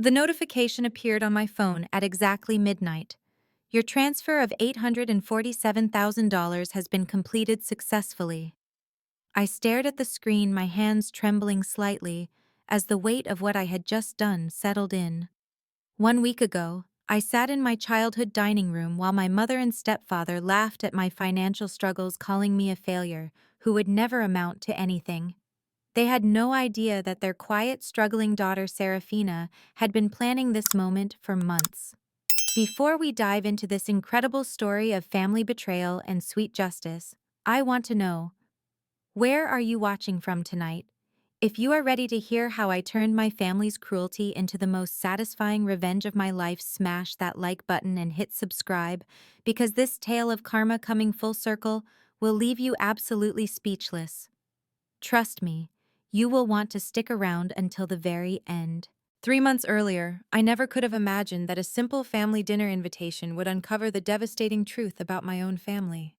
The notification appeared on my phone at exactly midnight. Your transfer of $847,000 has been completed successfully. I stared at the screen, my hands trembling slightly, as the weight of what I had just done settled in. 1 week ago, I sat in my childhood dining room while my mother and stepfather laughed at my financial struggles, calling me a failure who would never amount to anything. They had no idea that their quiet, struggling daughter, Serafina, had been planning this moment for months. Before we dive into this incredible story of family betrayal and sweet justice, I want to know, where are you watching from tonight? If you are ready to hear how I turned my family's cruelty into the most satisfying revenge of my life, smash that like button and hit subscribe, because this tale of karma coming full circle will leave you absolutely speechless. Trust me, you will want to stick around until the very end. 3 months earlier, I never could have imagined that a simple family dinner invitation would uncover the devastating truth about my own family.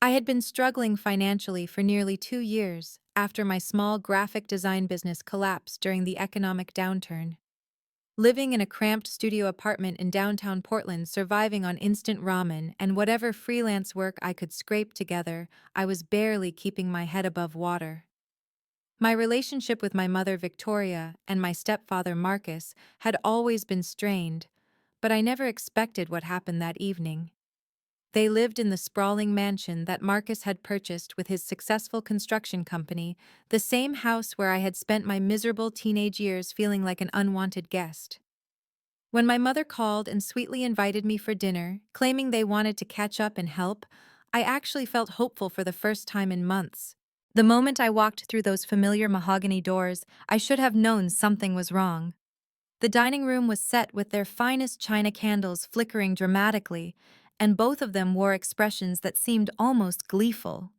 I had been struggling financially for nearly 2 years after my small graphic design business collapsed during the economic downturn. Living in a cramped studio apartment in downtown Portland, surviving on instant ramen and whatever freelance work I could scrape together, I was barely keeping my head above water. My relationship with my mother Victoria and my stepfather Marcus had always been strained, but I never expected what happened that evening. They lived in the sprawling mansion that Marcus had purchased with his successful construction company, the same house where I had spent my miserable teenage years feeling like an unwanted guest. When my mother called and sweetly invited me for dinner, claiming they wanted to catch up and help, I actually felt hopeful for the first time in months. The moment I walked through those familiar mahogany doors, I should have known something was wrong. The dining room was set with their finest china candles flickering dramatically, and both of them wore expressions that seemed almost gleeful.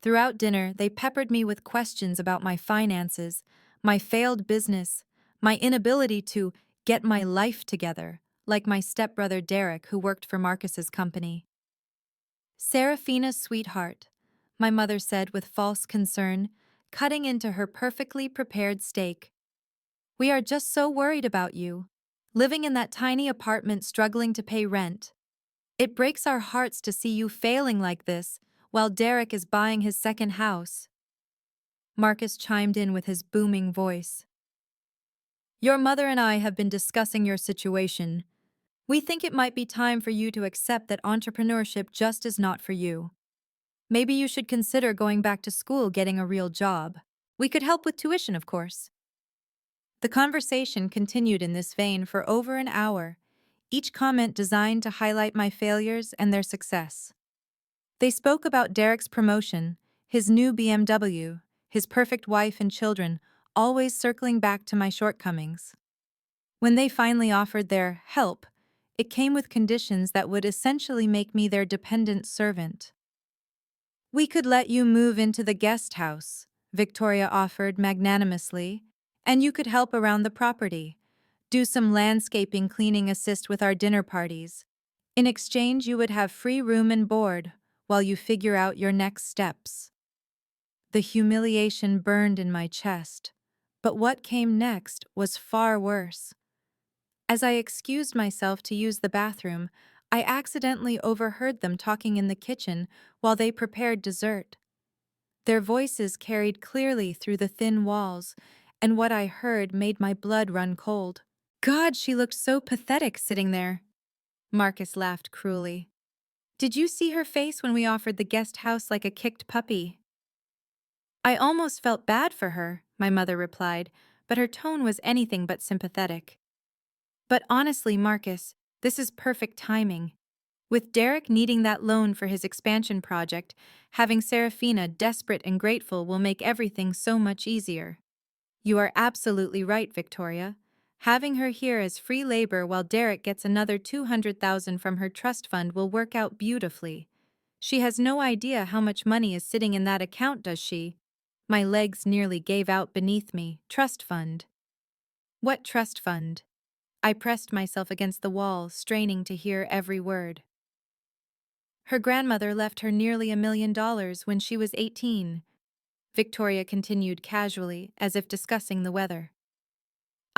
Throughout dinner, they peppered me with questions about my finances, my failed business, my inability to get my life together, like my stepbrother Derek, who worked for Marcus's company. "Serafina's sweetheart," my mother said with false concern, cutting into her perfectly prepared steak. "We are just so worried about you. Living in that tiny apartment, struggling to pay rent. It breaks our hearts to see you failing like this, while Derek is buying his second house." Marcus chimed in with his booming voice. "Your mother and I have been discussing your situation. We think it might be time for you to accept that entrepreneurship just is not for you. Maybe you should consider going back to school, getting a real job. We could help with tuition, of course." The conversation continued in this vein for over an hour, each comment designed to highlight my failures and their success. They spoke about Derek's promotion, his new BMW, his perfect wife and children, always circling back to my shortcomings. When they finally offered their help, it came with conditions that would essentially make me their dependent servant. "We could let you move into the guest house," Victoria offered magnanimously, "and you could help around the property, do some landscaping, cleaning, assist with our dinner parties. In exchange, you would have free room and board while you figure out your next steps." The humiliation burned in my chest, but what came next was far worse. As I excused myself to use the bathroom, I accidentally overheard them talking in the kitchen while they prepared dessert. Their voices carried clearly through the thin walls, and what I heard made my blood run cold. "God, she looked so pathetic sitting there." Marcus laughed cruelly. "Did you see her face when we offered the guest house, like a kicked puppy?" "I almost felt bad for her," my mother replied, but her tone was anything but sympathetic. "But honestly, Marcus, this is perfect timing. With Derek needing that loan for his expansion project, having Serafina desperate and grateful will make everything so much easier." "You are absolutely right, Victoria. Having her here as free labor while Derek gets another 200,000 from her trust fund will work out beautifully. She has no idea how much money is sitting in that account, does she?" My legs nearly gave out beneath me. "Trust fund? What trust fund?" I pressed myself against the wall, straining to hear every word. "Her grandmother left her nearly $1 million when she was 18, Victoria continued casually, as if discussing the weather.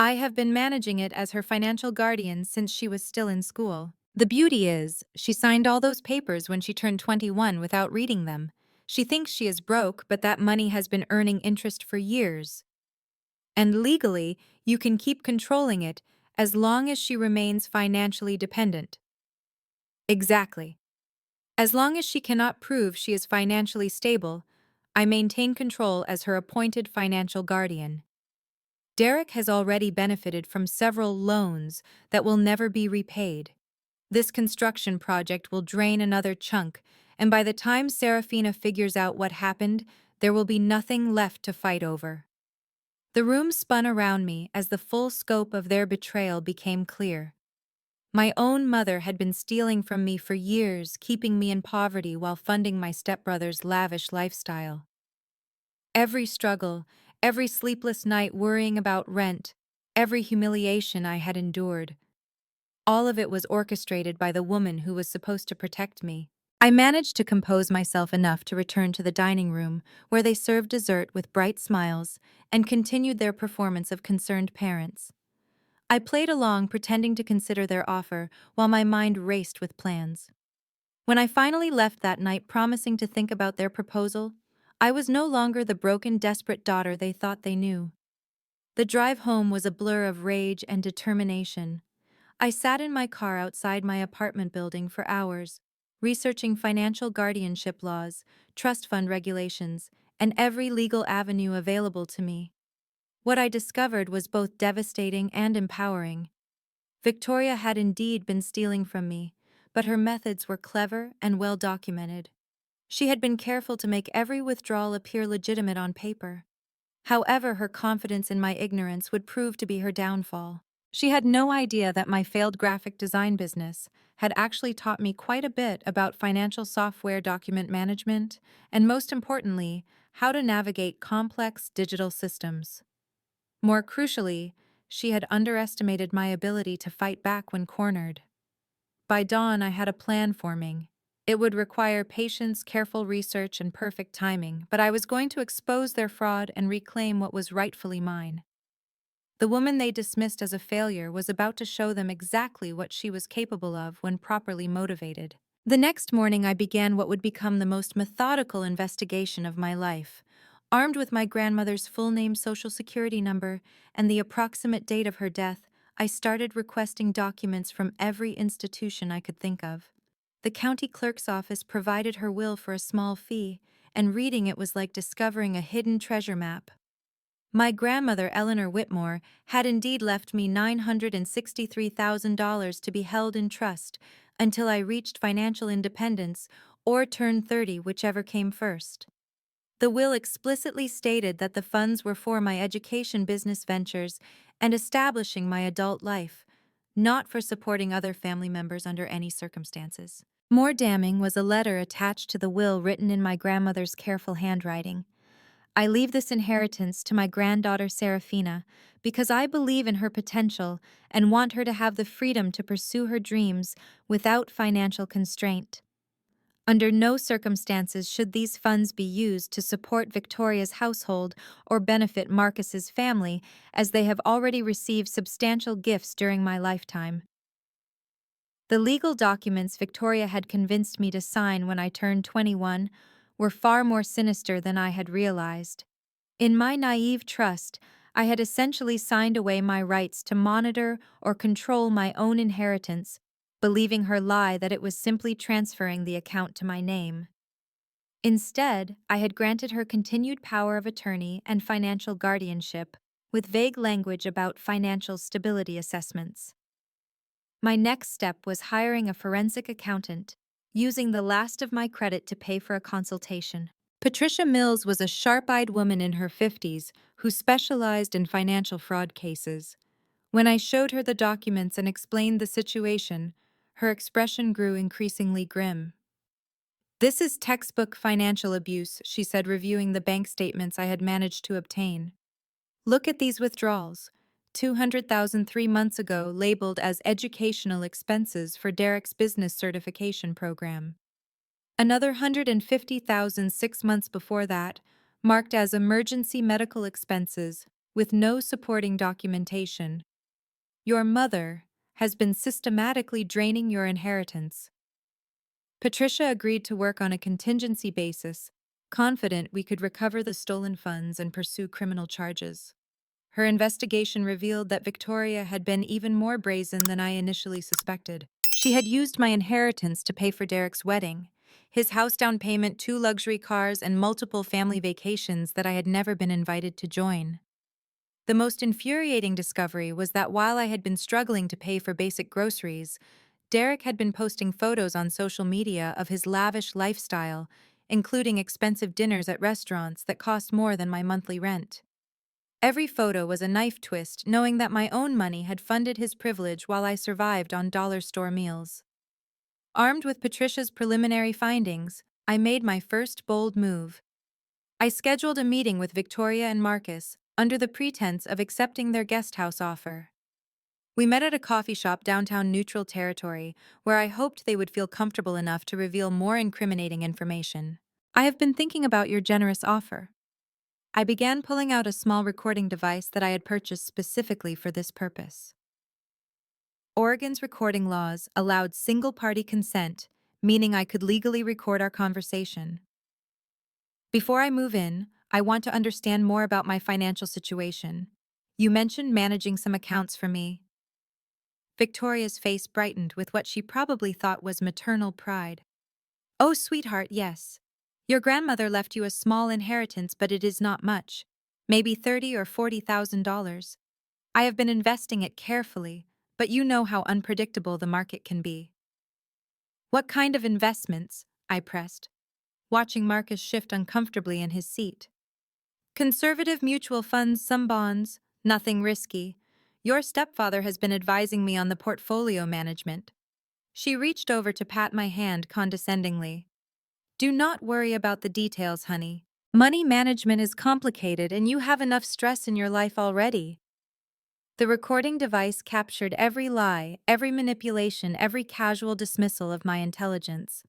I have been managing it as her financial guardian since she was still in school. The beauty is, she signed all those papers when she turned 21 without reading them. She thinks she is broke, but that money has been earning interest for years. And legally, you can keep controlling it as long as she remains financially dependent. Exactly. As long as she cannot prove she is financially stable, I maintain control as her appointed financial guardian. Derek has already benefited from several loans that will never be repaid. This construction project will drain another chunk, and by the time Serafina figures out what happened, there will be nothing left to fight over. The room spun around me as the full scope of their betrayal became clear. My own mother had been stealing from me for years, keeping me in poverty while funding my stepbrother's lavish lifestyle. Every struggle, every sleepless night worrying about rent, every humiliation I had endured, all of it was orchestrated by the woman who was supposed to protect me. I managed to compose myself enough to return to the dining room, where they served dessert with bright smiles and continued their performance of concerned parents. I played along, pretending to consider their offer, while my mind raced with plans. When I finally left that night promising to think about their proposal, I was no longer the broken, desperate daughter they thought they knew. The drive home was a blur of rage and determination. I sat in my car outside my apartment building for hours, researching financial guardianship laws, trust fund regulations, and every legal avenue available to me. What I discovered was both devastating and empowering. Victoria had indeed been stealing from me, but her methods were clever and well documented. She had been careful to make every withdrawal appear legitimate on paper. However, her confidence in my ignorance would prove to be her downfall. She had no idea that my failed graphic design business had actually taught me quite a bit about financial software document management, and most importantly, how to navigate complex digital systems. More crucially, she had underestimated my ability to fight back when cornered. By dawn, I had a plan forming. It would require patience, careful research, and perfect timing, but I was going to expose their fraud and reclaim what was rightfully mine. The woman they dismissed as a failure was about to show them exactly what she was capable of when properly motivated. The next morning, I began what would become the most methodical investigation of my life. Armed with my grandmother's full name, social security number, and the approximate date of her death, I started requesting documents from every institution I could think of. The county clerk's office provided her will for a small fee, and reading it was like discovering a hidden treasure map. My grandmother, Eleanor Whitmore, had indeed left me $963,000 to be held in trust until I reached financial independence or turned 30, whichever came first. The will explicitly stated that the funds were for my education, business ventures, and establishing my adult life, not for supporting other family members under any circumstances. More damning was a letter attached to the will written in my grandmother's careful handwriting. I leave this inheritance to my granddaughter Serafina because I believe in her potential and want her to have the freedom to pursue her dreams without financial constraint. Under no circumstances should these funds be used to support Victoria's household or benefit Marcus's family, as they have already received substantial gifts during my lifetime. The legal documents Victoria had convinced me to sign when I turned 21 were far more sinister than I had realized. In my naive trust, I had essentially signed away my rights to monitor or control my own inheritance, believing her lie that it was simply transferring the account to my name. Instead, I had granted her continued power of attorney and financial guardianship, with vague language about financial stability assessments. My next step was hiring a forensic accountant, using the last of my credit to pay for a consultation. Patricia Mills was a sharp-eyed woman in her 50s who specialized in financial fraud cases. When I showed her the documents and explained the situation, her expression grew increasingly grim. "This is textbook financial abuse," she said, reviewing the bank statements I had managed to obtain. "Look at these withdrawals. 200,000 3 months ago, labeled as educational expenses for Derek's business certification program. Another 150,000 6 months before that, marked as emergency medical expenses, with no supporting documentation. Your mother has been systematically draining your inheritance. Patricia agreed to work on a contingency basis, confident we could recover the stolen funds and pursue criminal charges. Her investigation revealed that Victoria had been even more brazen than I initially suspected. She had used my inheritance to pay for Derek's wedding, his house down payment, 2 luxury cars, and multiple family vacations that I had never been invited to join. The most infuriating discovery was that while I had been struggling to pay for basic groceries, Derek had been posting photos on social media of his lavish lifestyle, including expensive dinners at restaurants that cost more than my monthly rent. Every photo was a knife twist, knowing that my own money had funded his privilege while I survived on dollar store meals. Armed with Patricia's preliminary findings, I made my first bold move. I scheduled a meeting with Victoria and Marcus, under the pretense of accepting their guest house offer. We met at a coffee shop downtown Neutral Territory, where I hoped they would feel comfortable enough to reveal more incriminating information. I have been thinking about your generous offer. I began pulling out a small recording device that I had purchased specifically for this purpose. Oregon's recording laws allowed single-party consent, meaning I could legally record our conversation. Before I move in, I want to understand more about my financial situation. You mentioned managing some accounts for me. Victoria's face brightened with what she probably thought was maternal pride. Oh, sweetheart, yes. Your grandmother left you a small inheritance, but it is not much. Maybe $30,000 or $40,000. I have been investing it carefully, but you know how unpredictable the market can be. What kind of investments? I pressed, watching Marcus shift uncomfortably in his seat. Conservative mutual funds, some bonds, nothing risky. Your stepfather has been advising me on the portfolio management. She reached over to pat my hand condescendingly. Do not worry about the details, honey. Money management is complicated and you have enough stress in your life already. The recording device captured every lie, every manipulation, every casual dismissal of my intelligence.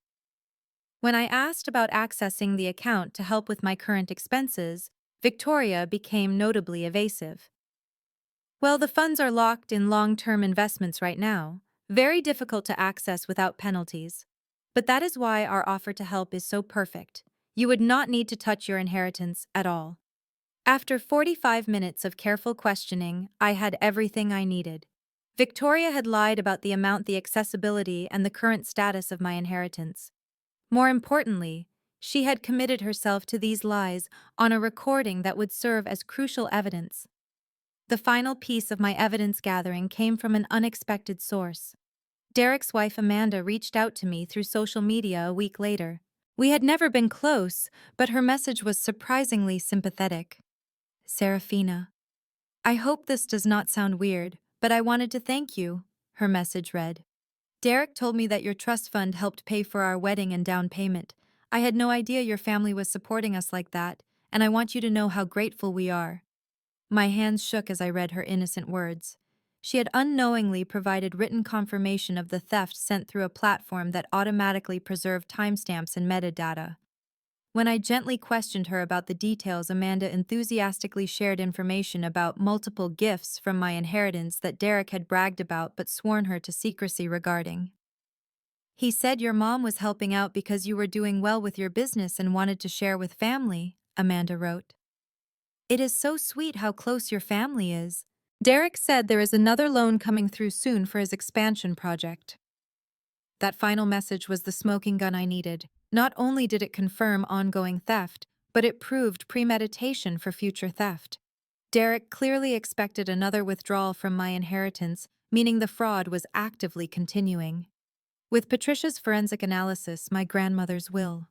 When I asked about accessing the account to help with my current expenses, Victoria became notably evasive. Well, the funds are locked in long-term investments right now, very difficult to access without penalties. But that is why our offer to help is so perfect. You would not need to touch your inheritance at all. After 45 minutes of careful questioning, I had everything I needed. Victoria had lied about the amount, the accessibility, and the current status of my inheritance. More importantly, she had committed herself to these lies on a recording that would serve as crucial evidence. The final piece of my evidence gathering came from an unexpected source. Derek's wife Amanda reached out to me through social media a week later. We had never been close, but her message was surprisingly sympathetic. Serafina. I hope this does not sound weird, but I wanted to thank you, her message read. Derek told me that your trust fund helped pay for our wedding and down payment. I had no idea your family was supporting us like that, and I want you to know how grateful we are. My hands shook as I read her innocent words. She had unknowingly provided written confirmation of the theft sent through a platform that automatically preserved timestamps and metadata. When I gently questioned her about the details, Amanda enthusiastically shared information about multiple gifts from my inheritance that Derek had bragged about but sworn her to secrecy regarding. He said your mom was helping out because you were doing well with your business and wanted to share with family, Amanda wrote. It is so sweet how close your family is. Derek said there is another loan coming through soon for his expansion project. That final message was the smoking gun I needed. Not only did it confirm ongoing theft, but it proved premeditation for future theft. Derek clearly expected another withdrawal from my inheritance, meaning the fraud was actively continuing. With Patricia's forensic analysis, my grandmother's will,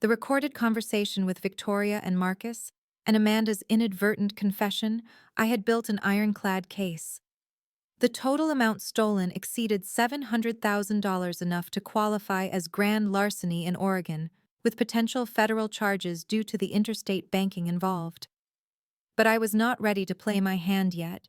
the recorded conversation with Victoria and Marcus, and Amanda's inadvertent confession, I had built an ironclad case. The total amount stolen exceeded $700,000, enough to qualify as grand larceny in Oregon, with potential federal charges due to the interstate banking involved. But I was not ready to play my hand yet.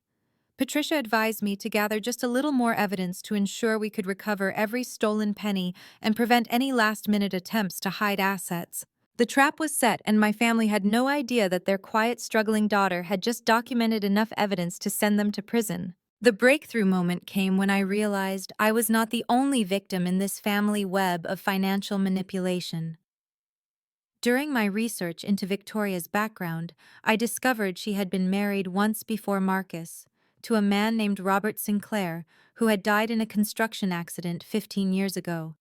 Patricia advised me to gather just a little more evidence to ensure we could recover every stolen penny and prevent any last-minute attempts to hide assets. The trap was set, and my family had no idea that their quiet, struggling daughter had just documented enough evidence to send them to prison. The breakthrough moment came when I realized I was not the only victim in this family web of financial manipulation. During my research into Victoria's background, I discovered she had been married once before Marcus, to a man named Robert Sinclair, who had died in a construction accident 15 years ago.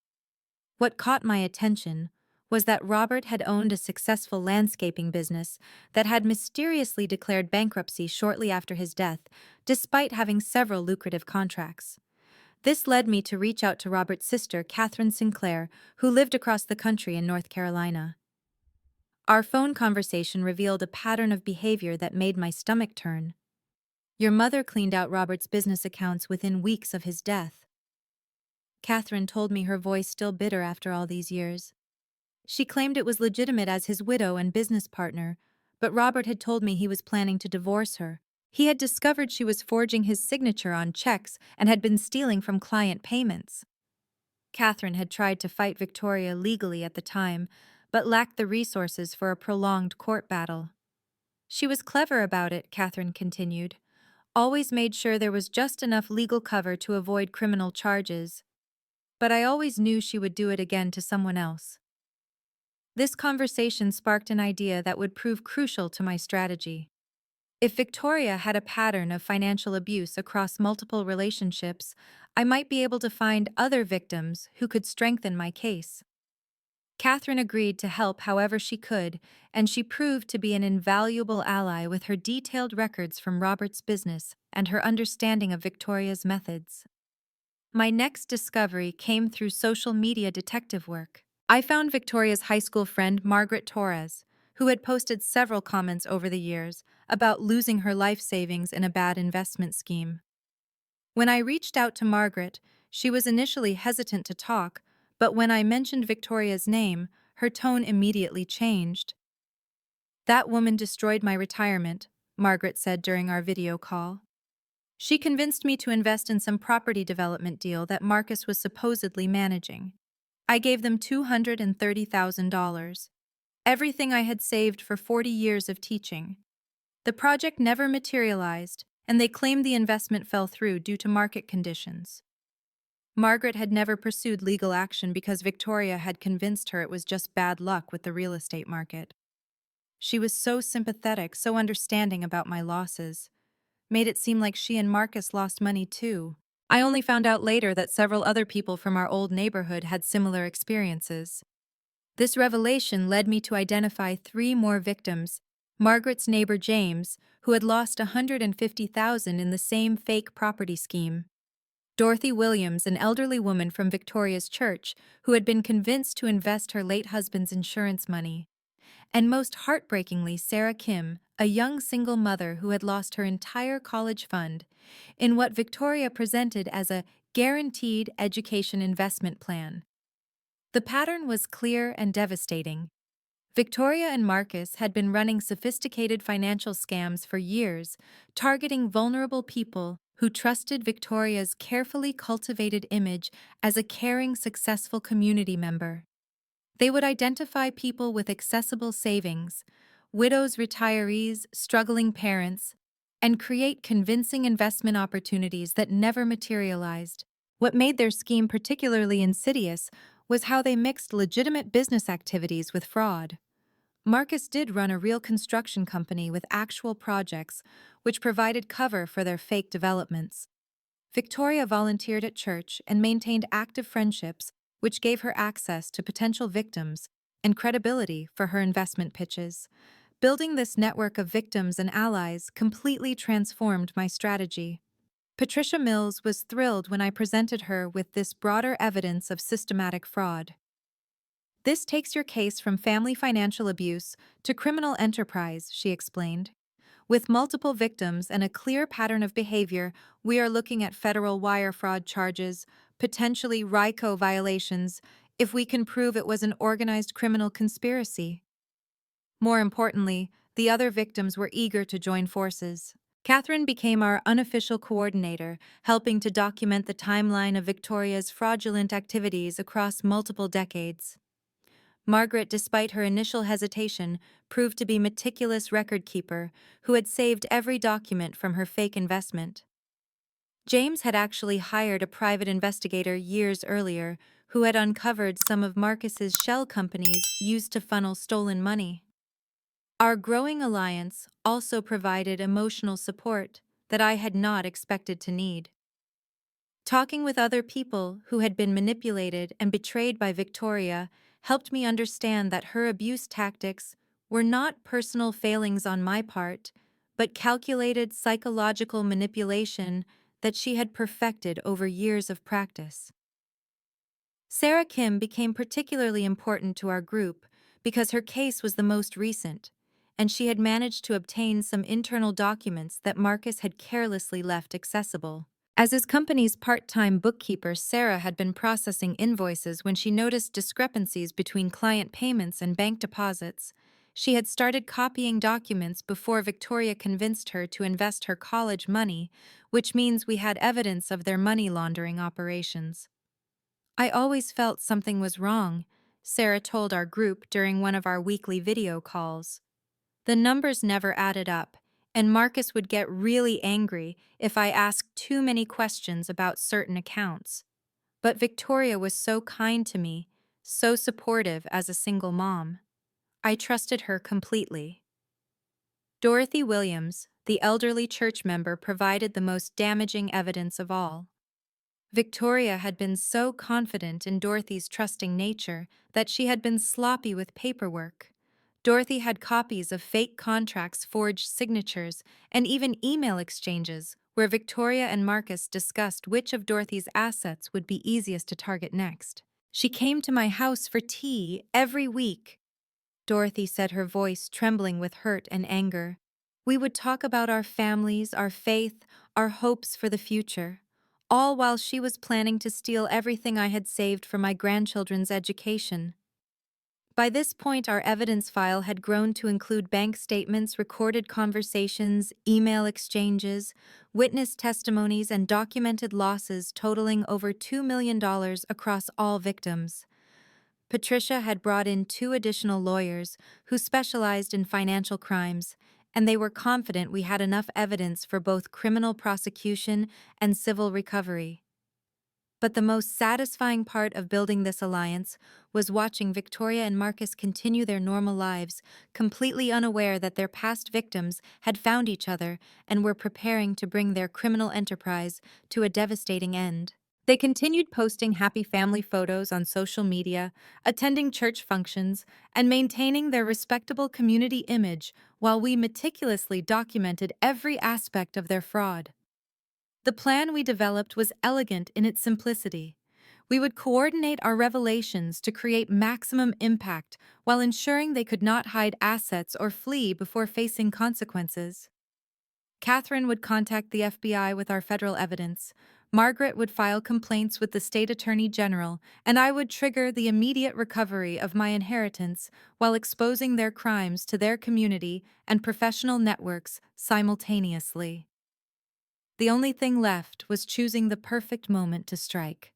What caught my attention was that Robert had owned a successful landscaping business that had mysteriously declared bankruptcy shortly after his death, despite having several lucrative contracts. This led me to reach out to Robert's sister, Catherine Sinclair, who lived across the country in North Carolina. Our phone conversation revealed a pattern of behavior that made my stomach turn. Your mother cleaned out Robert's business accounts within weeks of his death. Catherine told me, her voice still bitter after all these years. She claimed it was legitimate as his widow and business partner, but Robert had told me he was planning to divorce her. He had discovered she was forging his signature on checks and had been stealing from client payments. Catherine had tried to fight Victoria legally at the time, but lacked the resources for a prolonged court battle. She was clever about it, Catherine continued. Always made sure there was just enough legal cover to avoid criminal charges. But I always knew she would do it again to someone else. This conversation sparked an idea that would prove crucial to my strategy. If Victoria had a pattern of financial abuse across multiple relationships, I might be able to find other victims who could strengthen my case. Catherine agreed to help however she could, and she proved to be an invaluable ally with her detailed records from Robert's business and her understanding of Victoria's methods. My next discovery came through social media detective work. I found Victoria's high school friend Margaret Torres, who had posted several comments over the years about losing her life savings in a bad investment scheme. When I reached out to Margaret, she was initially hesitant to talk, but when I mentioned Victoria's name, her tone immediately changed. "That woman destroyed my retirement," Margaret said during our video call. "She convinced me to invest in some property development deal that Marcus was supposedly managing. I gave them $230,000, everything I had saved for 40 years of teaching. The project never materialized, and they claimed the investment fell through due to market conditions." Margaret had never pursued legal action because Victoria had convinced her it was just bad luck with the real estate market. She was so sympathetic, so understanding about my losses. Made it seem like she and Marcus lost money too. I only found out later that several other people from our old neighborhood had similar experiences. This revelation led me to identify 3 more victims: Margaret's neighbor James, who had lost $150,000 in the same fake property scheme; Dorothy Williams, an elderly woman from Victoria's church who had been convinced to invest her late husband's insurance money; and most heartbreakingly, Sarah Kim, a young single mother who had lost her entire college fund in what Victoria presented as a guaranteed education investment plan. The pattern was clear and devastating. Victoria and Marcus had been running sophisticated financial scams for years, targeting vulnerable people who trusted Victoria's carefully cultivated image as a caring, successful community member. They would identify people with accessible savings, widows, retirees, struggling parents, and create convincing investment opportunities that never materialized. What made their scheme particularly insidious was how they mixed legitimate business activities with fraud. Marcus did run a real construction company with actual projects, which provided cover for their fake developments. Victoria volunteered at church and maintained active friendships, which gave her access to potential victims and credibility for her investment pitches. Building this network of victims and allies completely transformed my strategy. Patricia Mills was thrilled when I presented her with this broader evidence of systematic fraud. "This takes your case from family financial abuse to criminal enterprise," she explained. "With multiple victims and a clear pattern of behavior, we are looking at federal wire fraud charges, potentially RICO violations, if we can prove it was an organized criminal conspiracy." More importantly, the other victims were eager to join forces. Catherine became our unofficial coordinator, helping to document the timeline of Victoria's fraudulent activities across multiple decades. Margaret, despite her initial hesitation, proved to be meticulous record keeper who had saved every document from her fake investment. James had actually hired a private investigator years earlier who had uncovered some of Marcus's shell companies used to funnel stolen money. Our growing alliance also provided emotional support that I had not expected to need. Talking with other people who had been manipulated and betrayed by Victoria helped me understand that her abuse tactics were not personal failings on my part, but calculated psychological manipulation that she had perfected over years of practice. Sarah Kim became particularly important to our group because her case was the most recent, and she had managed to obtain some internal documents that Marcus had carelessly left accessible. As his company's part-time bookkeeper, Sarah had been processing invoices when she noticed discrepancies between client payments and bank deposits. She had started copying documents before Victoria convinced her to invest her college money, which means we had evidence of their money laundering operations. I always felt something was wrong, Sarah told our group during one of our weekly video calls. The numbers never added up, and Marcus would get really angry if I asked too many questions about certain accounts. But Victoria was so kind to me, so supportive as a single mom. I trusted her completely. Dorothy Williams, the elderly church member, provided the most damaging evidence of all. Victoria had been so confident in Dorothy's trusting nature that she had been sloppy with paperwork. Dorothy had copies of fake contracts, forged signatures, and even email exchanges where Victoria and Marcus discussed which of Dorothy's assets would be easiest to target next. She came to my house for tea every week, Dorothy said, her voice trembling with hurt and anger. We would talk about our families, our faith, our hopes for the future, all while she was planning to steal everything I had saved for my grandchildren's education. By this point, our evidence file had grown to include bank statements, recorded conversations, email exchanges, witness testimonies, and documented losses totaling over $2 million across all victims. Patricia had brought in 2 additional lawyers who specialized in financial crimes, and they were confident we had enough evidence for both criminal prosecution and civil recovery. But the most satisfying part of building this alliance was watching Victoria and Marcus continue their normal lives, completely unaware that their past victims had found each other and were preparing to bring their criminal enterprise to a devastating end. They continued posting happy family photos on social media, attending church functions, and maintaining their respectable community image while we meticulously documented every aspect of their fraud. The plan we developed was elegant in its simplicity. We would coordinate our revelations to create maximum impact while ensuring they could not hide assets or flee before facing consequences. Catherine would contact the FBI with our federal evidence, Margaret would file complaints with the state attorney general, and I would trigger the immediate recovery of my inheritance while exposing their crimes to their community and professional networks simultaneously. The only thing left was choosing the perfect moment to strike.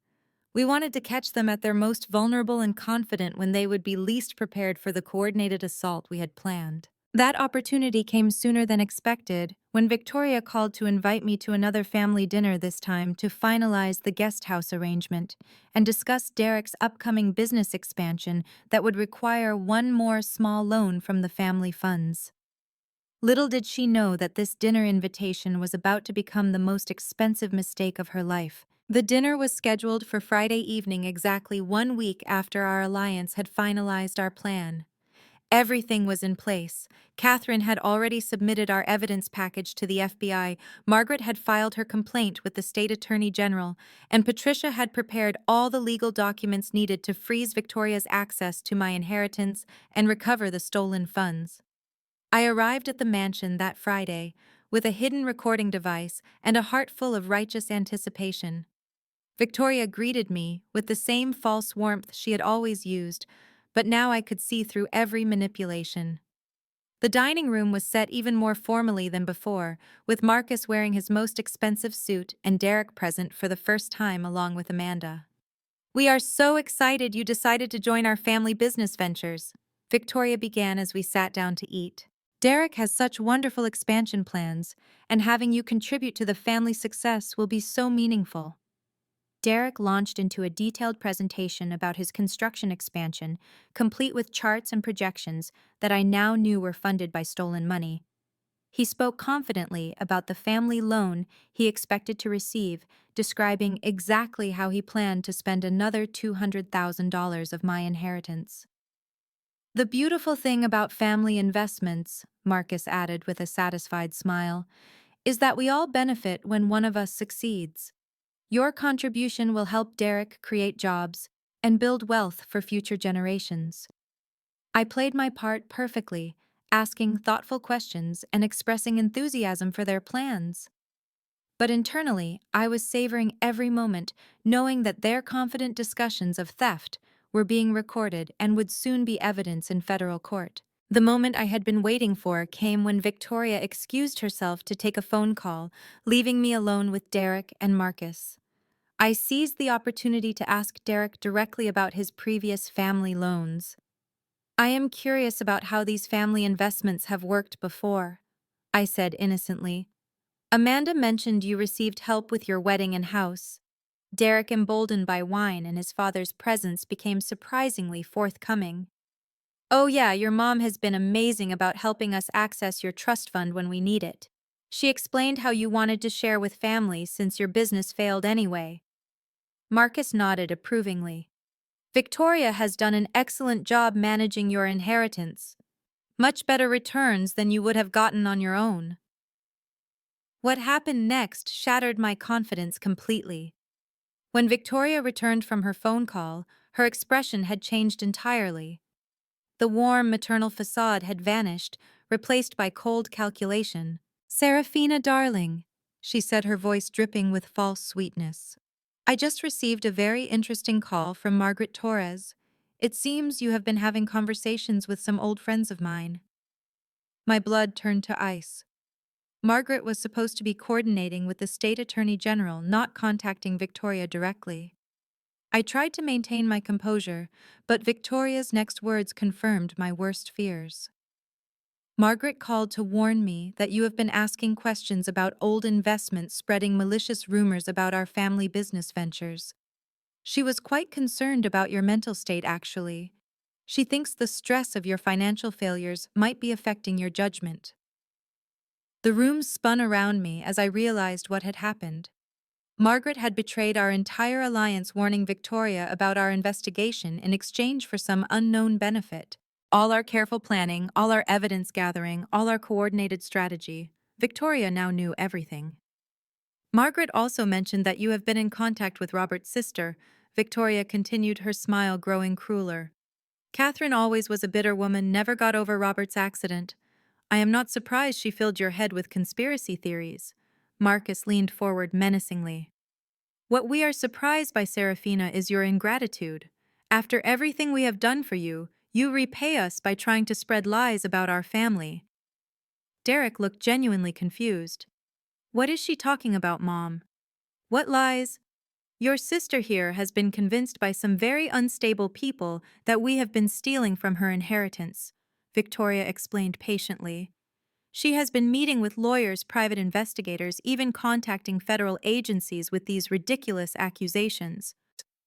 We wanted to catch them at their most vulnerable and confident when they would be least prepared for the coordinated assault we had planned. That opportunity came sooner than expected when Victoria called to invite me to another family dinner, this time to finalize the guest house arrangement and discuss Derek's upcoming business expansion that would require one more small loan from the family funds. Little did she know that this dinner invitation was about to become the most expensive mistake of her life. The dinner was scheduled for Friday evening, exactly 1 week after our alliance had finalized our plan. Everything was in place. Catherine had already submitted our evidence package to the FBI, Margaret had filed her complaint with the state attorney general, and Patricia had prepared all the legal documents needed to freeze Victoria's access to my inheritance and recover the stolen funds. I arrived at the mansion that Friday with a hidden recording device and a heart full of righteous anticipation. Victoria greeted me with the same false warmth she had always used, but now I could see through every manipulation. The dining room was set even more formally than before, with Marcus wearing his most expensive suit and Derek present for the first time along with Amanda. We are so excited you decided to join our family business ventures, Victoria began as we sat down to eat. Derek has such wonderful expansion plans, and having you contribute to the family success will be so meaningful. Derek launched into a detailed presentation about his construction expansion, complete with charts and projections that I now knew were funded by stolen money. He spoke confidently about the family loan he expected to receive, describing exactly how he planned to spend another $200,000 of my inheritance. The beautiful thing about family investments, Marcus added with a satisfied smile, is that we all benefit when one of us succeeds. Your contribution will help Derek create jobs and build wealth for future generations. I played my part perfectly, asking thoughtful questions and expressing enthusiasm for their plans. But internally, I was savoring every moment, knowing that their confident discussions of theft were being recorded and would soon be evidence in federal court. The moment I had been waiting for came when Victoria excused herself to take a phone call, leaving me alone with Derek and Marcus. I seized the opportunity to ask Derek directly about his previous family loans. I am curious about how these family investments have worked before, I said innocently. Amanda mentioned you received help with your wedding and house. Derek, emboldened by wine and his father's presence, became surprisingly forthcoming. Oh yeah, your mom has been amazing about helping us access your trust fund when we need it. She explained how you wanted to share with family since your business failed anyway. Marcus nodded approvingly. Victoria has done an excellent job managing your inheritance. Much better returns than you would have gotten on your own. What happened next shattered my confidence completely. When Victoria returned from her phone call, her expression had changed entirely. The warm maternal facade had vanished, replaced by cold calculation. Serafina, darling, she said, her voice dripping with false sweetness. I just received a very interesting call from Margaret Torres. It seems you have been having conversations with some old friends of mine. My blood turned to ice. Margaret was supposed to be coordinating with the state attorney general, not contacting Victoria directly. I tried to maintain my composure, but Victoria's next words confirmed my worst fears. Margaret called to warn me that you have been asking questions about old investments, spreading malicious rumors about our family business ventures. She was quite concerned about your mental state, actually. She thinks the stress of your financial failures might be affecting your judgment. The room spun around me as I realized what had happened. Margaret had betrayed our entire alliance, warning Victoria about our investigation in exchange for some unknown benefit. All our careful planning, all our evidence gathering, all our coordinated strategy. Victoria now knew everything. Margaret also mentioned that you have been in contact with Robert's sister. Victoria continued, her smile growing crueler. Catherine always was a bitter woman, never got over Robert's accident. I am not surprised she filled your head with conspiracy theories. Marcus leaned forward menacingly. What we are surprised by, Serafina, is your ingratitude. After everything we have done for you, you repay us by trying to spread lies about our family. Derek looked genuinely confused. What is she talking about, Mom? What lies? Your sister here has been convinced by some very unstable people that we have been stealing from her inheritance, Victoria explained patiently. She has been meeting with lawyers, private investigators, even contacting federal agencies with these ridiculous accusations.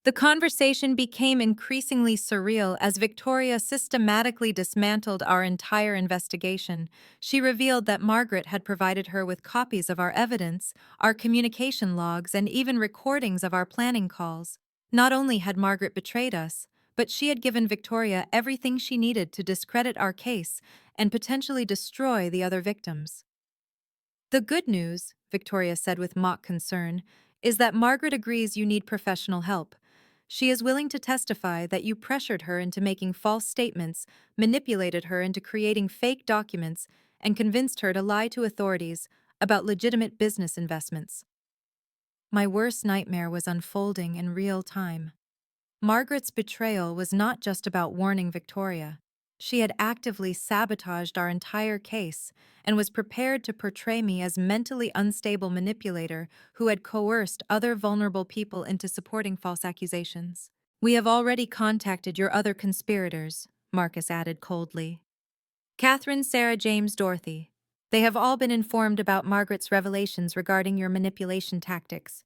The conversation became increasingly surreal as Victoria systematically dismantled our entire investigation. She revealed that Margaret had provided her with copies of our evidence, our communication logs, and even recordings of our planning calls. Not only had Margaret betrayed us, but she had given Victoria everything she needed to discredit our case and potentially destroy the other victims. The good news, Victoria said with mock concern, is that Margaret agrees you need professional help. She is willing to testify that you pressured her into making false statements, manipulated her into creating fake documents, and convinced her to lie to authorities about legitimate business investments. My worst nightmare was unfolding in real time. Margaret's betrayal was not just about warning Victoria. She had actively sabotaged our entire case and was prepared to portray me as mentally unstable manipulator who had coerced other vulnerable people into supporting false accusations. We have already contacted your other conspirators, Marcus added coldly. Catherine, Sarah, James, Dorothy. They have all been informed about Margaret's revelations regarding your manipulation tactics.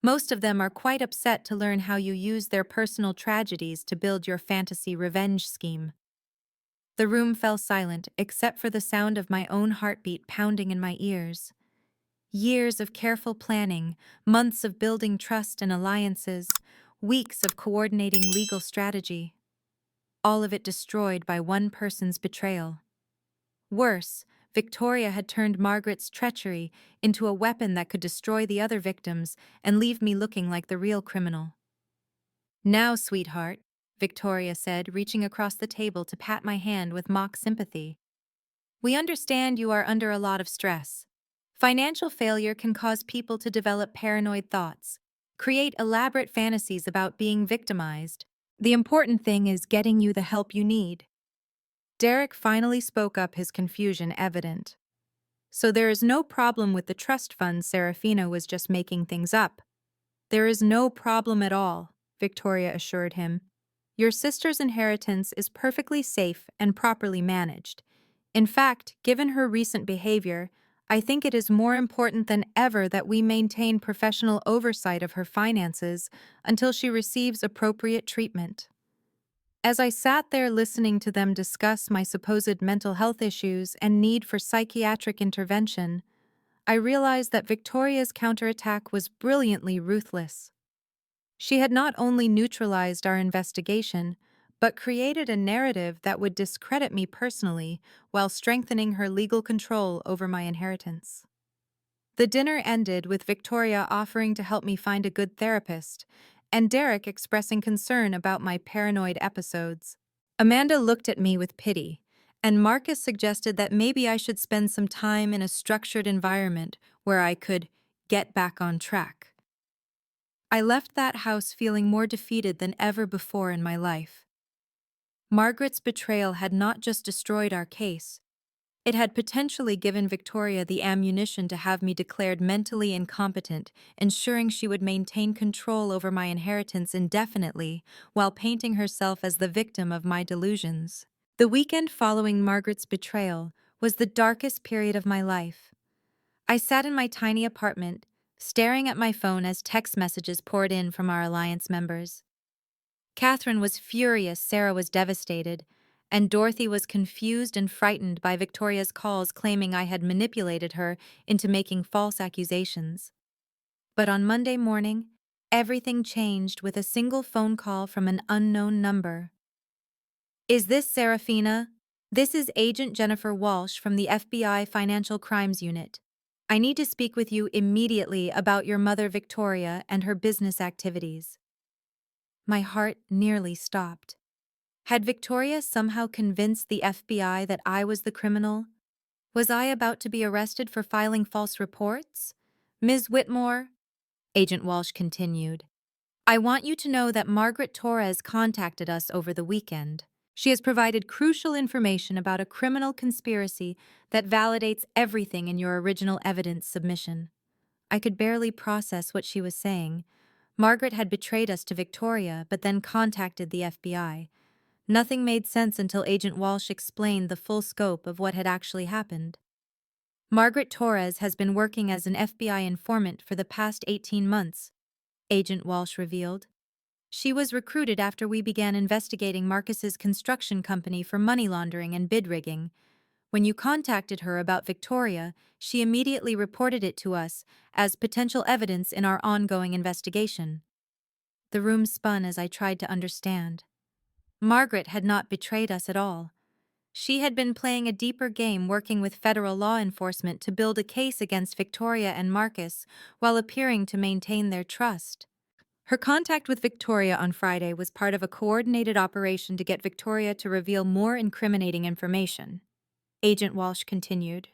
Most of them are quite upset to learn how you use their personal tragedies to build your fantasy revenge scheme. The room fell silent except for the sound of my own heartbeat pounding in my ears. Years of careful planning, months of building trust and alliances, weeks of coordinating legal strategy. All of it destroyed by one person's betrayal. Worse, Victoria had turned Margaret's treachery into a weapon that could destroy the other victims and leave me looking like the real criminal. Now, sweetheart, Victoria said, reaching across the table to pat my hand with mock sympathy. We understand you are under a lot of stress. Financial failure can cause people to develop paranoid thoughts, create elaborate fantasies about being victimized. The important thing is getting you the help you need. Derek finally spoke up, his confusion evident. So there is no problem with the trust fund. Serafina was just making things up. There is no problem at all, Victoria assured him. Your sister's inheritance is perfectly safe and properly managed. In fact, given her recent behavior, I think it is more important than ever that we maintain professional oversight of her finances until she receives appropriate treatment. As I sat there listening to them discuss my supposed mental health issues and need for psychiatric intervention, I realized that Victoria's counterattack was brilliantly ruthless. She had not only neutralized our investigation, but created a narrative that would discredit me personally while strengthening her legal control over my inheritance. The dinner ended with Victoria offering to help me find a good therapist, and Derek expressing concern about my paranoid episodes. Amanda looked at me with pity, and Marcus suggested that maybe I should spend some time in a structured environment where I could get back on track. I left that house feeling more defeated than ever before in my life. Margaret's betrayal had not just destroyed our case, it had potentially given Victoria the ammunition to have me declared mentally incompetent, ensuring she would maintain control over my inheritance indefinitely while painting herself as the victim of my delusions. The weekend following Margaret's betrayal was the darkest period of my life. I sat in my tiny apartment, staring at my phone as text messages poured in from our alliance members. Catherine was furious, Sarah was devastated, and Dorothy was confused and frightened by Victoria's calls claiming I had manipulated her into making false accusations. But on Monday morning, everything changed with a single phone call from an unknown number. Is this Serafina? This is Agent Jennifer Walsh from the FBI Financial Crimes Unit. I need to speak with you immediately about your mother Victoria and her business activities. My heart nearly stopped. Had Victoria somehow convinced the FBI that I was the criminal? Was I about to be arrested for filing false reports? Ms. Whitmore, Agent Walsh continued, I want you to know that Margaret Torres contacted us over the weekend. She has provided crucial information about a criminal conspiracy that validates everything in your original evidence submission. I could barely process what she was saying. Margaret had betrayed us to Victoria, but then contacted the FBI. Nothing made sense until Agent Walsh explained the full scope of what had actually happened. Margaret Torres has been working as an FBI informant for the past 18 months, Agent Walsh revealed. She was recruited after we began investigating Marcus's construction company for money laundering and bid rigging. When you contacted her about Victoria, she immediately reported it to us as potential evidence in our ongoing investigation. The room spun as I tried to understand. Margaret had not betrayed us at all. She had been playing a deeper game working with federal law enforcement to build a case against Victoria and Marcus while appearing to maintain their trust. Her contact with Victoria on Friday was part of a coordinated operation to get Victoria to reveal more incriminating information. Agent Walsh continued.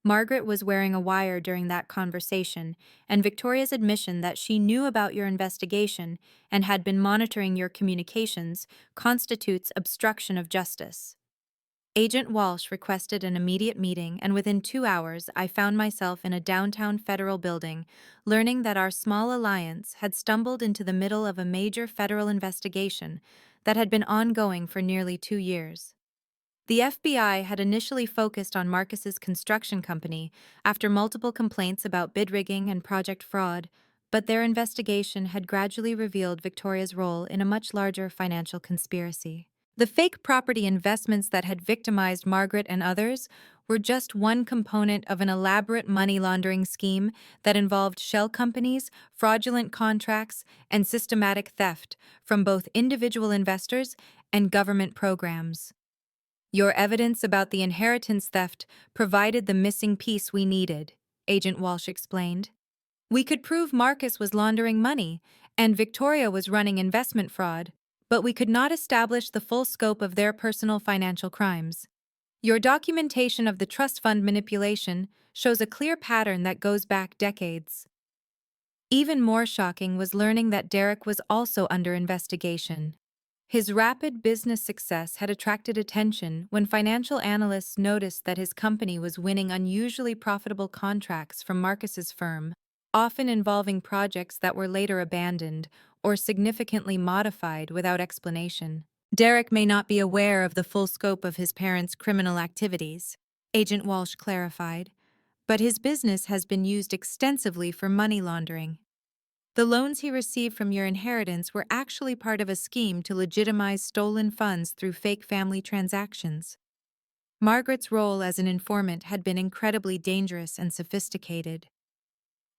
Margaret was wearing a wire during that conversation, and Victoria's admission that she knew about your investigation and had been monitoring your communications constitutes obstruction of justice. Agent Walsh requested an immediate meeting, and within 2 hours, I found myself in a downtown federal building, learning that our small alliance had stumbled into the middle of a major federal investigation that had been ongoing for nearly 2 years. The FBI had initially focused on Marcus's construction company after multiple complaints about bid rigging and project fraud, but their investigation had gradually revealed Victoria's role in a much larger financial conspiracy. The fake property investments that had victimized Margaret and others were just one component of an elaborate money laundering scheme that involved shell companies, fraudulent contracts, and systematic theft from both individual investors and government programs. Your evidence about the inheritance theft provided the missing piece we needed, Agent Walsh explained. We could prove Marcus was laundering money and Victoria was running investment fraud, but we could not establish the full scope of their personal financial crimes. Your documentation of the trust fund manipulation shows a clear pattern that goes back decades. Even more shocking was learning that Derek was also under investigation. His rapid business success had attracted attention when financial analysts noticed that his company was winning unusually profitable contracts from Marcus's firm, often involving projects that were later abandoned or significantly modified without explanation. Derek may not be aware of the full scope of his parents' criminal activities, Agent Walsh clarified, but his business has been used extensively for money laundering. The loans he received from your inheritance were actually part of a scheme to legitimize stolen funds through fake family transactions. Margaret's role as an informant had been incredibly dangerous and sophisticated.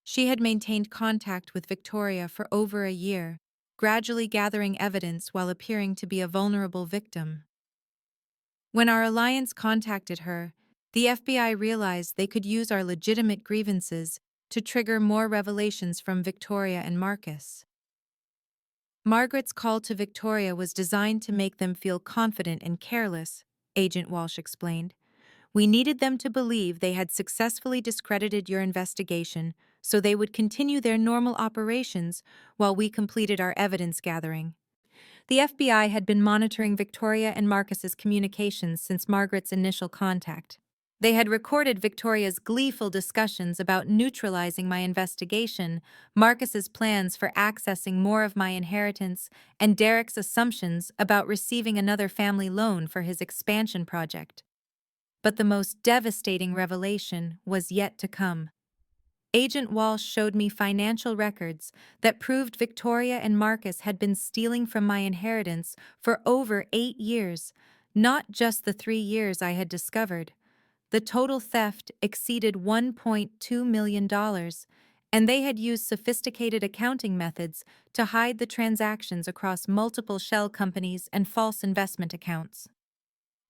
She had maintained contact with Victoria for over a year, gradually gathering evidence while appearing to be a vulnerable victim. When our alliance contacted her, the FBI realized they could use our legitimate grievances to trigger more revelations from Victoria and Marcus. Margaret's call to Victoria was designed to make them feel confident and careless, Agent Walsh explained. We needed them to believe they had successfully discredited your investigation so they would continue their normal operations while we completed our evidence gathering. The FBI had been monitoring Victoria and Marcus's communications since Margaret's initial contact. They had recorded Victoria's gleeful discussions about neutralizing my investigation, Marcus's plans for accessing more of my inheritance, and Derek's assumptions about receiving another family loan for his expansion project. But the most devastating revelation was yet to come. Agent Walsh showed me financial records that proved Victoria and Marcus had been stealing from my inheritance for over 8 years, not just the 3 years I had discovered. The total theft exceeded $1.2 million, and they had used sophisticated accounting methods to hide the transactions across multiple shell companies and false investment accounts.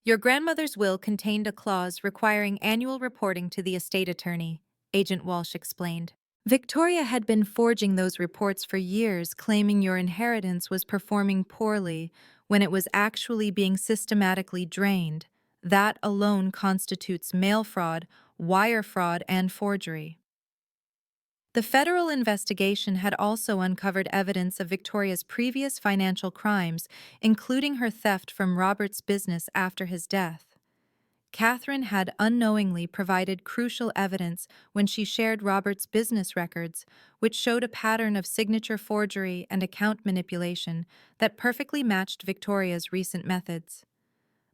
Your grandmother's will contained a clause requiring annual reporting to the estate attorney, Agent Walsh explained. Victoria had been forging those reports for years, claiming your inheritance was performing poorly when it was actually being systematically drained. That alone constitutes mail fraud, wire fraud, and forgery. The federal investigation had also uncovered evidence of Victoria's previous financial crimes, including her theft from Robert's business after his death. Catherine had unknowingly provided crucial evidence when she shared Robert's business records, which showed a pattern of signature forgery and account manipulation that perfectly matched Victoria's recent methods.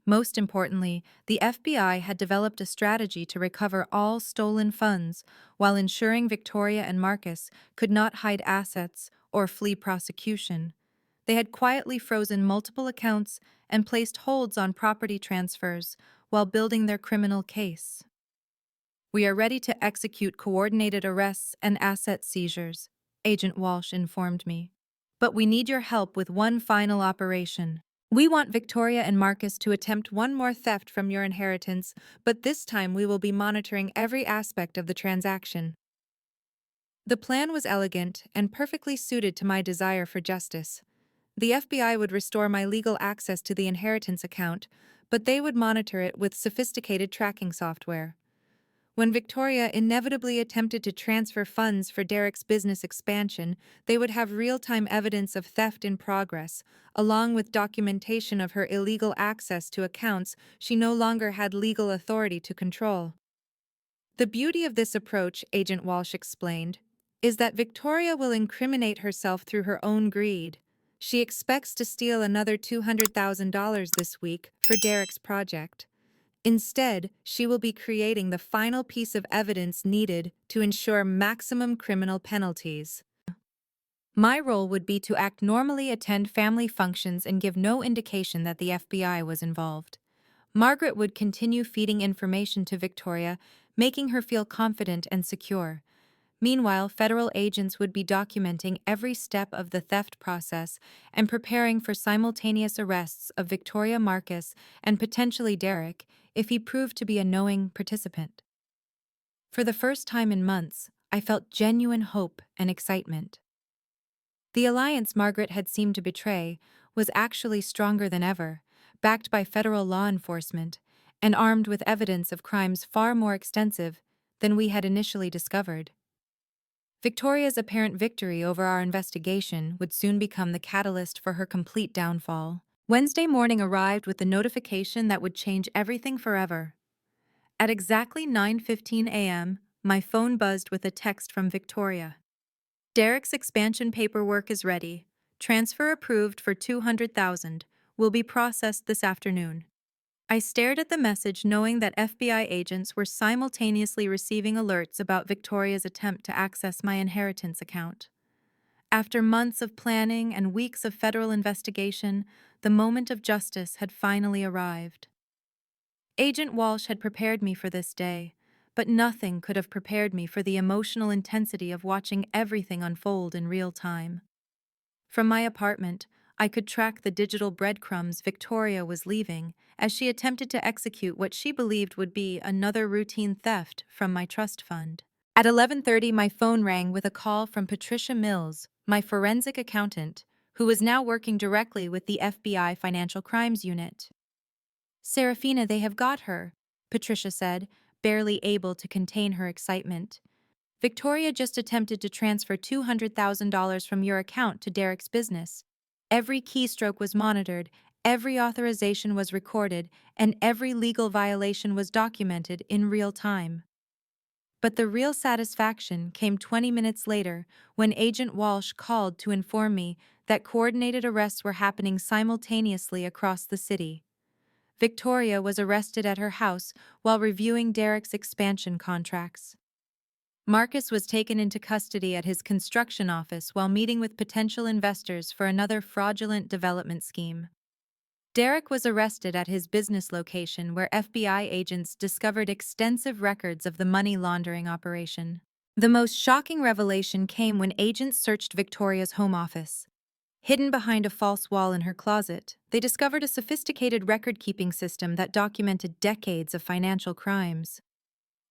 Most importantly, the FBI had developed a strategy to recover all stolen funds while ensuring Victoria and Marcus could not hide assets or flee prosecution. They had quietly frozen multiple accounts and placed holds on property transfers while building their criminal case. We are ready to execute coordinated arrests and asset seizures, Agent Walsh informed me. But we need your help with one final operation. We want Victoria and Marcus to attempt one more theft from your inheritance, but this time we will be monitoring every aspect of the transaction. The plan was elegant and perfectly suited to my desire for justice. The FBI would restore my legal access to the inheritance account, but they would monitor it with sophisticated tracking software. When Victoria inevitably attempted to transfer funds for Derek's business expansion, they would have real-time evidence of theft in progress, along with documentation of her illegal access to accounts she no longer had legal authority to control. The beauty of this approach, Agent Walsh explained, is that Victoria will incriminate herself through her own greed. She expects to steal another $200,000 this week for Derek's project. Instead, she will be creating the final piece of evidence needed to ensure maximum criminal penalties. My role would be to act normally, attend family functions, and give no indication that the FBI was involved. Margaret would continue feeding information to Victoria, making her feel confident and secure. Meanwhile, federal agents would be documenting every step of the theft process and preparing for simultaneous arrests of Victoria Marcus and potentially Derek if he proved to be a knowing participant. For the first time in months, I felt genuine hope and excitement. The alliance Margaret had seemed to betray was actually stronger than ever, backed by federal law enforcement and armed with evidence of crimes far more extensive than we had initially discovered. Victoria's apparent victory over our investigation would soon become the catalyst for her complete downfall. Wednesday morning arrived with the notification that would change everything forever. At exactly 9:15 a.m., my phone buzzed with a text from Victoria. Derek's expansion paperwork is ready. Transfer approved for $200,000. Will be processed this afternoon. I stared at the message knowing that FBI agents were simultaneously receiving alerts about Victoria's attempt to access my inheritance account. After months of planning and weeks of federal investigation, the moment of justice had finally arrived. Agent Walsh had prepared me for this day, but nothing could have prepared me for the emotional intensity of watching everything unfold in real time. From my apartment, I could track the digital breadcrumbs Victoria was leaving as she attempted to execute what she believed would be another routine theft from my trust fund. At 11:30, my phone rang with a call from Patricia Mills, my forensic accountant, who was now working directly with the FBI Financial Crimes Unit. "Serafina, they have got her," Patricia said, barely able to contain her excitement. "Victoria just attempted to transfer $200,000 from your account to Derek's business. Every keystroke was monitored, every authorization was recorded, and every legal violation was documented in real time." But the real satisfaction came 20 minutes later when Agent Walsh called to inform me that coordinated arrests were happening simultaneously across the city. Victoria was arrested at her house while reviewing Derek's expansion contracts. Marcus was taken into custody at his construction office while meeting with potential investors for another fraudulent development scheme. Derek was arrested at his business location where FBI agents discovered extensive records of the money laundering operation. The most shocking revelation came when agents searched Victoria's home office. Hidden behind a false wall in her closet, they discovered a sophisticated record-keeping system that documented decades of financial crimes.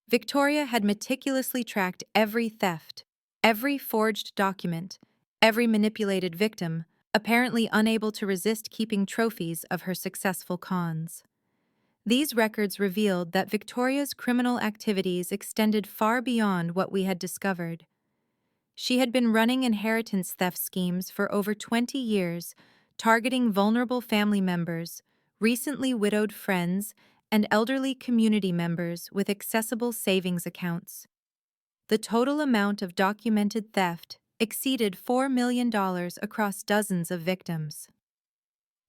Victoria had meticulously tracked every theft, every forged document, every manipulated victim, apparently unable to resist keeping trophies of her successful cons. These records revealed that Victoria's criminal activities extended far beyond what we had discovered. She had been running inheritance theft schemes for over 20 years, targeting vulnerable family members, recently widowed friends, and elderly community members with accessible savings accounts. The total amount of documented theft exceeded $4 million across dozens of victims.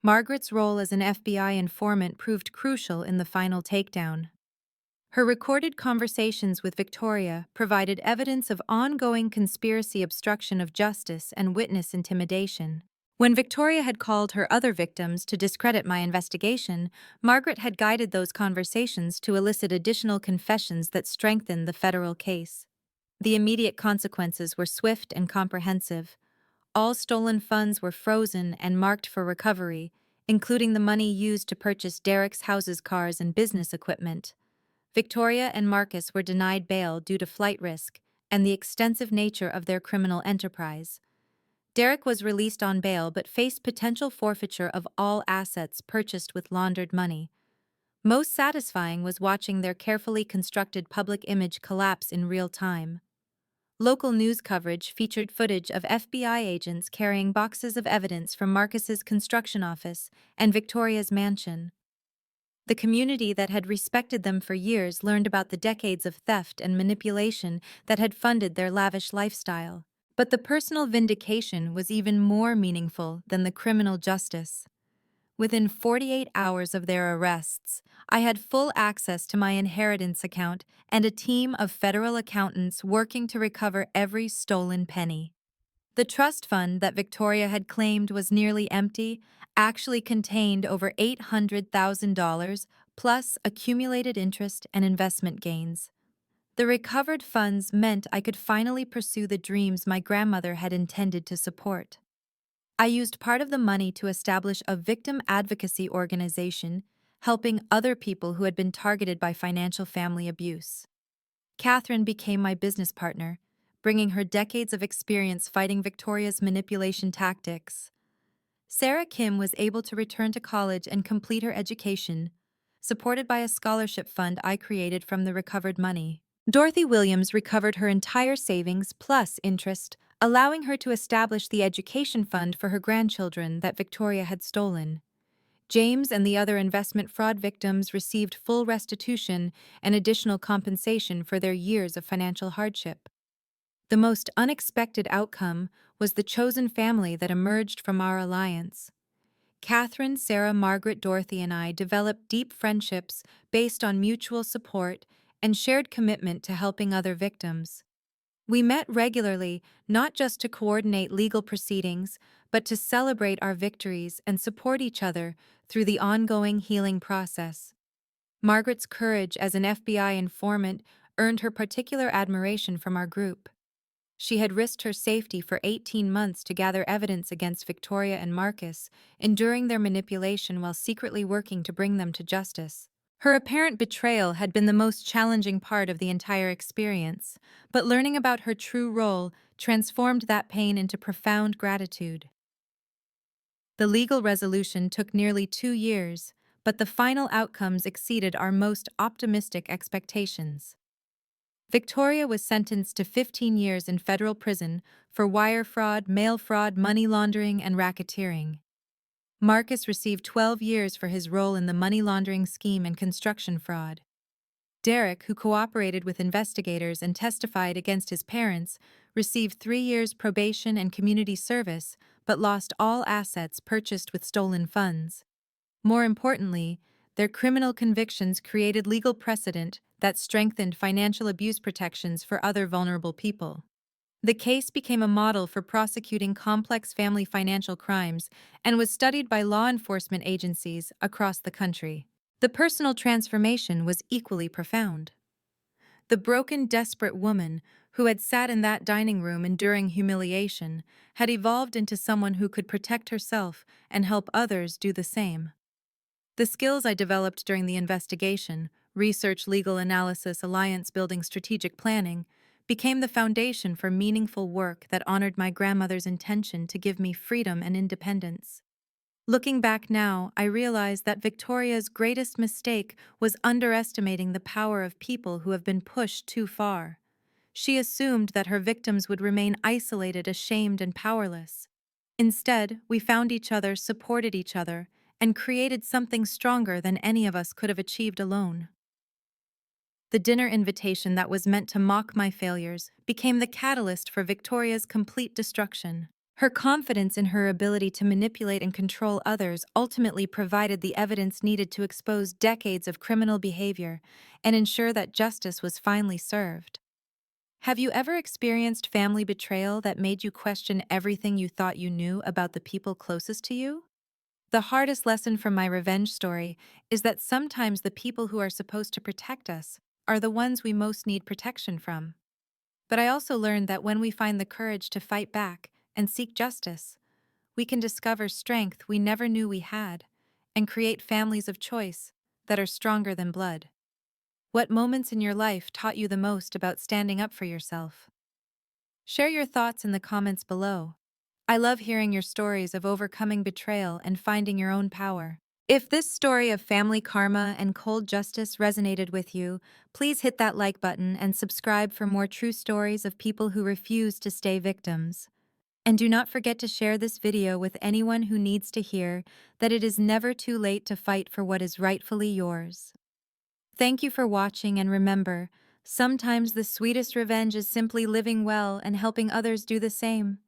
Margaret's role as an FBI informant proved crucial in the final takedown. Her recorded conversations with Victoria provided evidence of ongoing conspiracy, obstruction of justice, and witness intimidation. When Victoria had called her other victims to discredit my investigation, Margaret had guided those conversations to elicit additional confessions that strengthened the federal case. The immediate consequences were swift and comprehensive. All stolen funds were frozen and marked for recovery, including the money used to purchase Derek's houses, cars, and business equipment. Victoria and Marcus were denied bail due to flight risk and the extensive nature of their criminal enterprise. Derek was released on bail but faced potential forfeiture of all assets purchased with laundered money. Most satisfying was watching their carefully constructed public image collapse in real time. Local news coverage featured footage of FBI agents carrying boxes of evidence from Marcus's construction office and Victoria's mansion. The community that had respected them for years learned about the decades of theft and manipulation that had funded their lavish lifestyle. But the personal vindication was even more meaningful than the criminal justice. Within 48 hours of their arrests, I had full access to my inheritance account and a team of federal accountants working to recover every stolen penny. The trust fund that Victoria had claimed was nearly empty actually contained over $800,000 plus accumulated interest and investment gains. The recovered funds meant I could finally pursue the dreams my grandmother had intended to support. I used part of the money to establish a victim advocacy organization, helping other people who had been targeted by financial family abuse. Catherine became my business partner, bringing her decades of experience fighting Victoria's manipulation tactics. Sarah Kim was able to return to college and complete her education, supported by a scholarship fund I created from the recovered money. Dorothy Williams recovered her entire savings plus interest, allowing her to establish the education fund for her grandchildren that Victoria had stolen. James and the other investment fraud victims received full restitution and additional compensation for their years of financial hardship. The most unexpected outcome was the chosen family that emerged from our alliance. Catherine, Sarah, Margaret, Dorothy, and I developed deep friendships based on mutual support and shared commitment to helping other victims. We met regularly, not just to coordinate legal proceedings, but to celebrate our victories and support each other through the ongoing healing process. Margaret's courage as an FBI informant earned her particular admiration from our group. She had risked her safety for 18 months to gather evidence against Victoria and Marcus, enduring their manipulation while secretly working to bring them to justice. Her apparent betrayal had been the most challenging part of the entire experience, but learning about her true role transformed that pain into profound gratitude. The legal resolution took nearly 2 years, but the final outcomes exceeded our most optimistic expectations. Victoria was sentenced to 15 years in federal prison for wire fraud, mail fraud, money laundering, and racketeering. Marcus received 12 years for his role in the money laundering scheme and construction fraud. Derek, who cooperated with investigators and testified against his parents, received 3 years probation and community service, but lost all assets purchased with stolen funds. More importantly, their criminal convictions created legal precedent that strengthened financial abuse protections for other vulnerable people. The case became a model for prosecuting complex family financial crimes and was studied by law enforcement agencies across the country. The personal transformation was equally profound. The broken, desperate woman who had sat in that dining room enduring humiliation had evolved into someone who could protect herself and help others do the same. The skills I developed during the investigation, research, legal analysis, alliance building, strategic planning, became the foundation for meaningful work that honored my grandmother's intention to give me freedom and independence. Looking back now, I realize that Victoria's greatest mistake was underestimating the power of people who have been pushed too far. She assumed that her victims would remain isolated, ashamed, and powerless. Instead, we found each other, supported each other, and created something stronger than any of us could have achieved alone. The dinner invitation that was meant to mock my failures became the catalyst for Victoria's complete destruction. Her confidence in her ability to manipulate and control others ultimately provided the evidence needed to expose decades of criminal behavior and ensure that justice was finally served. Have you ever experienced family betrayal that made you question everything you thought you knew about the people closest to you? The hardest lesson from my revenge story is that sometimes the people who are supposed to protect us are the ones we most need protection from. But I also learned that when we find the courage to fight back and seek justice, we can discover strength we never knew we had and create families of choice that are stronger than blood. What moments in your life taught you the most about standing up for yourself? Share your thoughts in the comments below. I love hearing your stories of overcoming betrayal and finding your own power. If this story of family karma and cold justice resonated with you, please hit that like button and subscribe for more true stories of people who refuse to stay victims. And do not forget to share this video with anyone who needs to hear that it is never too late to fight for what is rightfully yours. Thank you for watching, and remember, sometimes the sweetest revenge is simply living well and helping others do the same.